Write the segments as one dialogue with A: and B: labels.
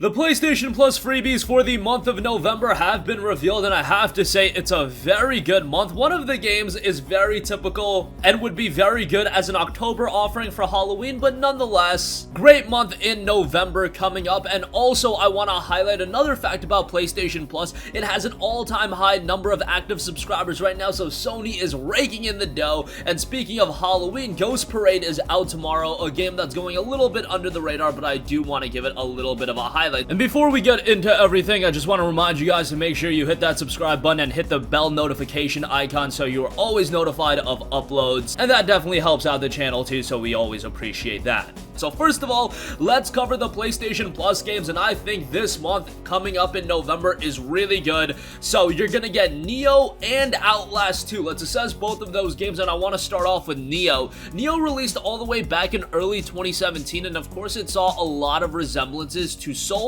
A: The PlayStation Plus freebies for the month of November have been revealed, and I have to say it's a very good month. One of the games is very typical and would be very good as an October offering for Halloween, but nonetheless, great month in November coming up. And also, I want to highlight another fact about PlayStation Plus. It has an all-time high number of active subscribers right now, so Sony is raking in the dough. And speaking of Halloween, Ghost Parade is out tomorrow, a game that's going a little bit under the radar, but I do want to give it a little bit of a highlight. And before we get into everything, I just want to remind you guys to make sure you hit that subscribe button and hit the bell notification icon so you are always notified of uploads. And that definitely helps out the channel too, so we always appreciate that. So first of all, let's cover the PlayStation Plus games, and I think this month coming up in November is really good. So you're gonna get Neo and Outlast 2. Let's assess both of those games, and I want to start off with Neo. Neo released all the way back in early 2017, and of course it saw a lot of resemblances to Souls.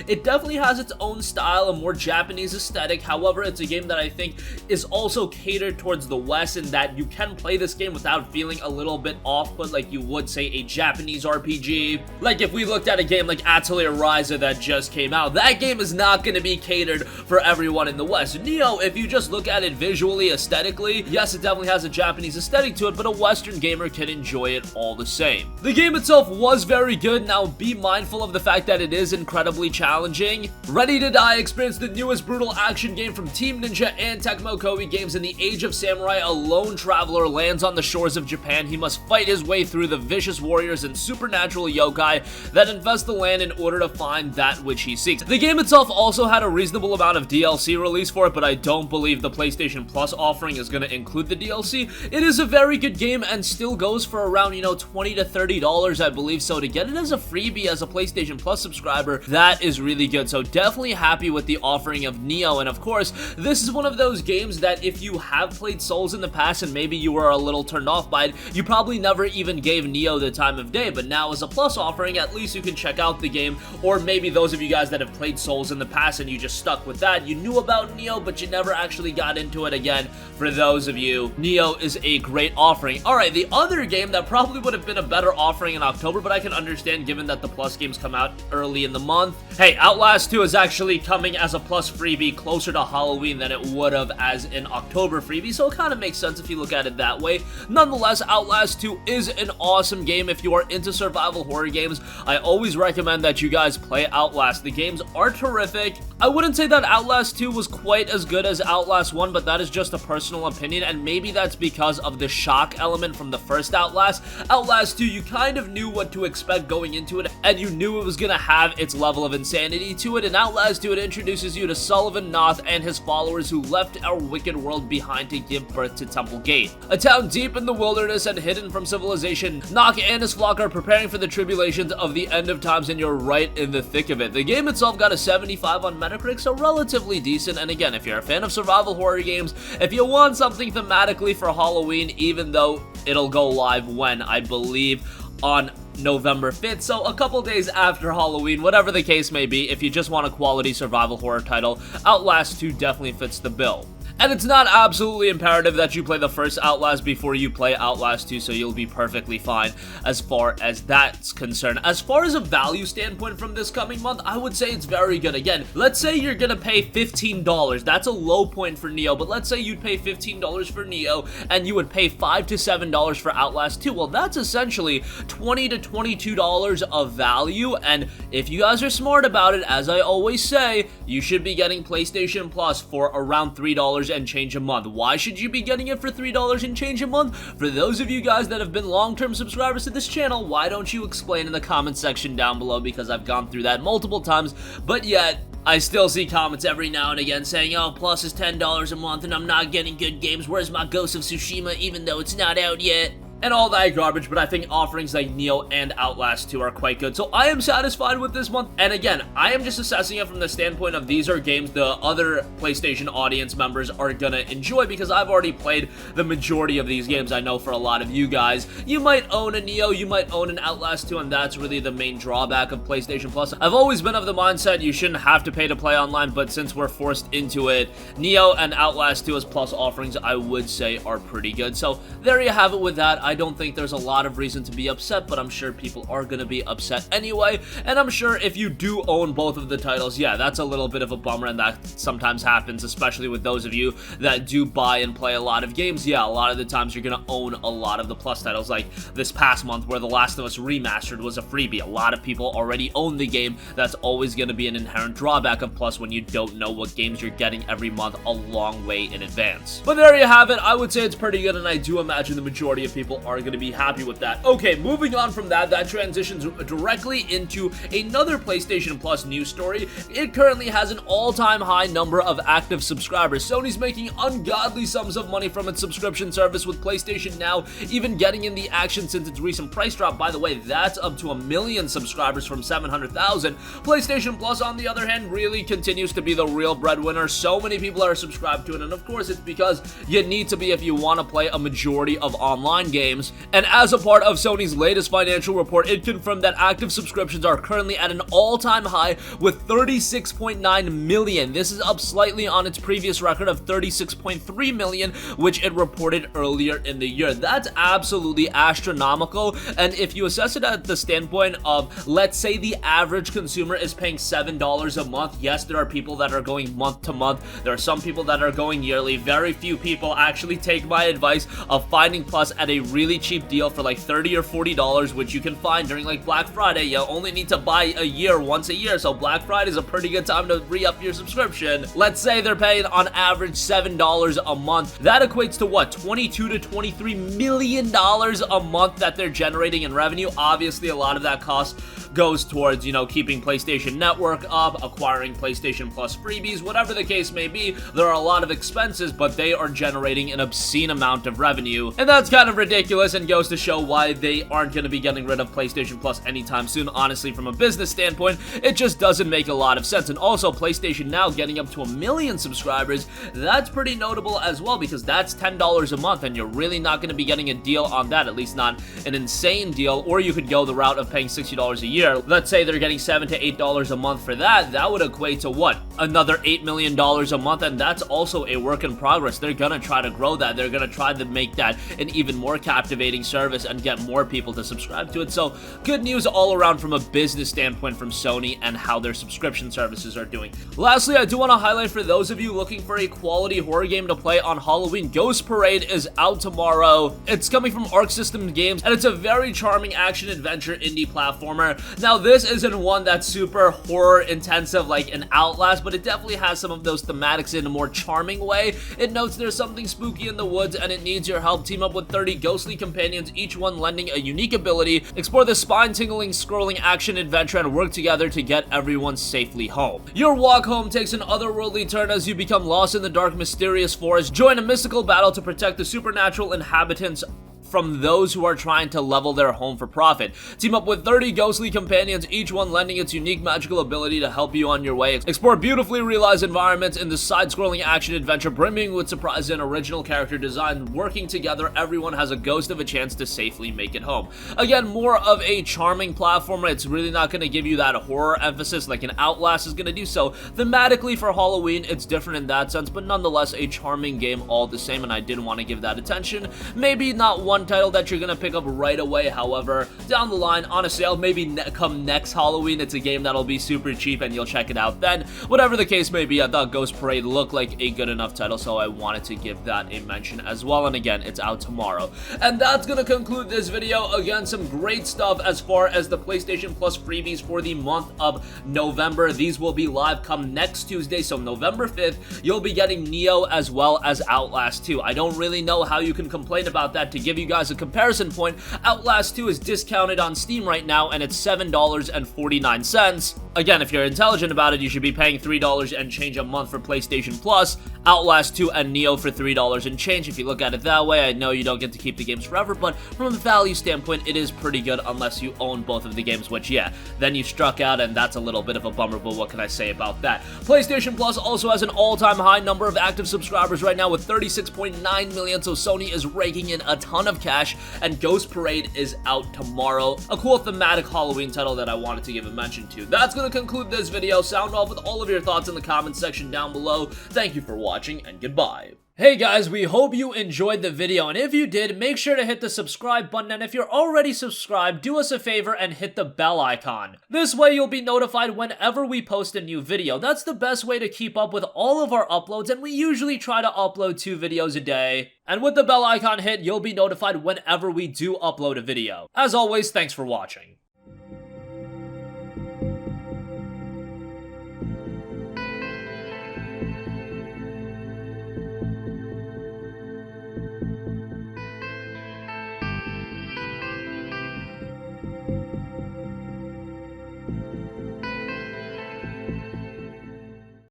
A: It definitely has its own style, a more Japanese aesthetic. However, it's a game that I think is also catered towards the West, in that you can play this game without feeling a little bit off-put like you would, say, a Japanese RPG. Like if we looked at a game like Atelier Ryza that just came out, that game is not going to be catered for everyone in the West. Neo, if you just look at it visually, aesthetically, yes, it definitely has a Japanese aesthetic to it, but a Western gamer can enjoy it all the same. The game itself was very good. Now, be mindful of the fact that it is incredibly challenging. Ready to Die experienced the newest brutal action game from Team Ninja and Tecmo Koei Games. In the Age of Samurai, a lone traveler lands on the shores of Japan. He must fight his way through the vicious warriors and supernatural yokai that infest the land in order to find that which he seeks. The game itself also had a reasonable amount of DLC released for it, but I don't believe the PlayStation Plus offering is going to include the DLC. It is a very good game and still goes for around, $20 to $30, I believe, so to get it as a freebie as a PlayStation Plus subscriber, that is really good. So definitely happy with the offering of Neo. And of course, this is one of those games that if you have played Souls in the past and maybe you were a little turned off by it, you probably never even gave Neo the time of day, but now as a Plus offering, at least you can check out the game. Or maybe those of you guys that have played Souls in the past and you just stuck with that, you knew about Neo but you never actually got into it again. For those of you, Neo is a great offering. Alright, the other game that probably would have been a better offering in October, but I can understand given that the Plus games come out early in the month. Hey, Outlast 2 is actually coming as a Plus freebie closer to Halloween than it would have as an October freebie, so it kind of makes sense if you look at it that way. Nonetheless, Outlast 2 is an awesome game. If you are into survival horror games, I always recommend that you guys play Outlast. The games are terrific. I wouldn't say that Outlast 2 was quite as good as Outlast 1, but that is just a personal opinion, and maybe that's because of the shock element from the first Outlast. Outlast 2, you kind of knew what to expect going into it, and you knew it was going to have its level of insanity to it. In Outlast 2, it introduces you to Sullivan Noth and his followers who left our wicked world behind to give birth to Temple Gate, a town deep in the wilderness and hidden from civilization. Nock and his flock are preparing for the tribulations of the end of times, and you're right in the thick of it. The game itself got a 75 on Metacritic, so relatively decent. And again, if you're a fan of survival horror games, if you want something thematically for Halloween, even though it'll go live when, I believe, on November 5th, so a couple days after Halloween, whatever the case may be, if you just want a quality survival horror title, Outlast 2 definitely fits the bill. And it's not absolutely imperative that you play the first Outlast before you play Outlast 2, so you'll be perfectly fine as far as that's concerned. As far as a value standpoint from this coming month, I would say it's very good. Again, let's say you're gonna pay $15. That's a low point for Neo, but let's say you'd pay $15 for Neo and you would pay $5 to $7 for Outlast 2. Well, that's essentially $20 to $22 of value, and if you guys are smart about it, as I always say, you should be getting PlayStation Plus for around $3 and change a month. Why should you be getting it for $3 and change a month? For those of you guys that have been long-term subscribers to this channel, why don't you explain in the comment section down below, because I've gone through that multiple times, but yet I still see comments every now and again saying, oh, Plus is $10 a month and I'm not getting good games. Where's my Ghost of Tsushima even though it's not out yet? And all that garbage, but I think offerings like Neo and Outlast 2 are quite good. So I am satisfied with this month. And again, I am just assessing it from the standpoint of these are games the other PlayStation audience members are gonna enjoy, because I've already played the majority of these games. I know for a lot of you guys, you might own a Neo, you might own an Outlast 2, and that's really the main drawback of PlayStation Plus. I've always been of the mindset you shouldn't have to pay to play online, but since we're forced into it, Neo and Outlast 2 as Plus offerings, I would say are pretty good. So there you have it with that. I don't think there's a lot of reason to be upset, but I'm sure people are gonna be upset anyway, and I'm sure if you do own both of the titles, yeah, that's a little bit of a bummer, and that sometimes happens, especially with those of you that do buy and play a lot of games. Yeah, a lot of the times you're gonna own a lot of the Plus titles, like this past month where The Last of Us Remastered was a freebie. A lot of people already own the game. That's always gonna be an inherent drawback of Plus when you don't know what games you're getting every month a long way in advance. But there you have it. I would say it's pretty good, and I do imagine the majority of people are gonna be happy with that. Okay, moving on from that transitions directly into another PlayStation Plus news story. It currently has an all-time high number of active subscribers. Sony's making ungodly sums of money from its subscription service, with PlayStation Now even getting in the action since its recent price drop. By the way, that's up to 1 million subscribers from 700,000. PlayStation Plus, on the other hand, really continues to be the real breadwinner. So many people are subscribed to it, and of course it's because you need to be if you want to play a majority of online games. And as a part of Sony's latest financial report, it confirmed that active subscriptions are currently at an all-time high with 36.9 million. This is up slightly on its previous record of 36.3 million, which it reported earlier in the year. That's absolutely astronomical, and if you assess it at the standpoint of, let's say the average consumer is paying $7 a month, yes, there are people that are going month to month, there are some people that are going yearly. Very few people actually take my advice of finding Plus at a really cheap deal for like $30 or $40, which you can find during like Black Friday. You only need to buy a year once a year, so Black Friday is a pretty good time to re-up your subscription. Let's say they're paying on average $7 a month. That equates to what, $22 to $23 million a month that they're generating in revenue. Obviously, a lot of that cost goes towards, keeping PlayStation Network up, acquiring PlayStation Plus freebies, whatever the case may be. There are a lot of expenses, but they are generating an obscene amount of revenue, and that's kind of ridiculous and goes to show why they aren't going to be getting rid of PlayStation Plus anytime soon. Honestly, from a business standpoint, it just doesn't make a lot of sense. And also, PlayStation Now getting up to 1 million subscribers, that's pretty notable as well, because that's $10 a month, and you're really not going to be getting a deal on that, at least not an insane deal. Or you could go the route of paying $60 a year. Let's say they're getting $7 to $8 a month for that. That would equate to what? Another $8 million a month, and that's also a work in progress. They're gonna try to grow that. They're gonna try to make that an even more captivating service and get more people to subscribe to it. So good news all around from a business standpoint from Sony and how their subscription services are doing. Lastly, I do want to highlight for those of you looking for a quality horror game to play on Halloween, Ghost Parade is out tomorrow. It's coming from Arc System Games, and it's a very charming action-adventure indie platformer. Now, this isn't one that's super horror-intensive like an Outlast, but it definitely has some of those thematics in a more charming way. It notes there's something spooky in the woods, and it needs your help. Team up with 30 ghostly companions, each one lending a unique ability. Explore the spine-tingling, scrolling action-adventure, and work together to get everyone safely home. Your walk home takes an otherworldly turn as you become lost in the dark, mysterious forest. Join a mystical battle to protect the supernatural inhabitants from those who are trying to level their home for profit. Team up with 30 ghostly companions, each one lending its unique magical ability to help you on your way. Explore beautifully realized environments in the side-scrolling action-adventure brimming with surprise and original character design. Working together, everyone has a ghost of a chance to safely make it home. Again, more of a charming platformer. It's really not going to give you that horror emphasis like an Outlast is going to do. So thematically for Halloween, it's different in that sense, but nonetheless a charming game all the same, and I did want to give that attention. Maybe not one title that you're gonna pick up right away, however, down the line on a sale, maybe come next Halloween, it's a game that'll be super cheap and you'll check it out then. Whatever the case may be, I thought Ghost Parade looked like a good enough title, so I wanted to give that a mention as well, and again, it's out tomorrow. And that's gonna conclude this video. Again, some great stuff as far as the PlayStation Plus freebies for the month of November. These will be live come next Tuesday, so November 5th, you'll be getting Neo as well as Outlast 2. I don't really know how you can complain about that. To give you guys a comparison point, Outlast 2 is discounted on Steam right now, and it's $7.49. Again, if you're intelligent about it, you should be paying $3 and change a month for PlayStation Plus, Outlast 2 and Neo for $3 and change. If you look at it that way, I know you don't get to keep the games forever, but from a value standpoint, it is pretty good unless you own both of the games, which, yeah, then you struck out, and that's a little bit of a bummer, but what can I say about that? PlayStation Plus also has an all-time high number of active subscribers right now with 36.9 million, so Sony is raking in a ton of cash, and Ghost Parade is out tomorrow. A cool thematic Halloween title that I wanted to give a mention to. That's going gonna conclude this video. Sound off with all of your thoughts in the comment section down below. Thank you for watching, and goodbye. Hey guys, we hope you enjoyed the video, and if you did, make sure to hit the subscribe button, and if you're already subscribed, do us a favor and hit the bell icon. This way you'll be notified whenever we post a new video. That's the best way to keep up with all of our uploads, and we usually try to upload 2 videos a day. And with the bell icon hit, you'll be notified whenever we do upload a video. As always, thanks for watching.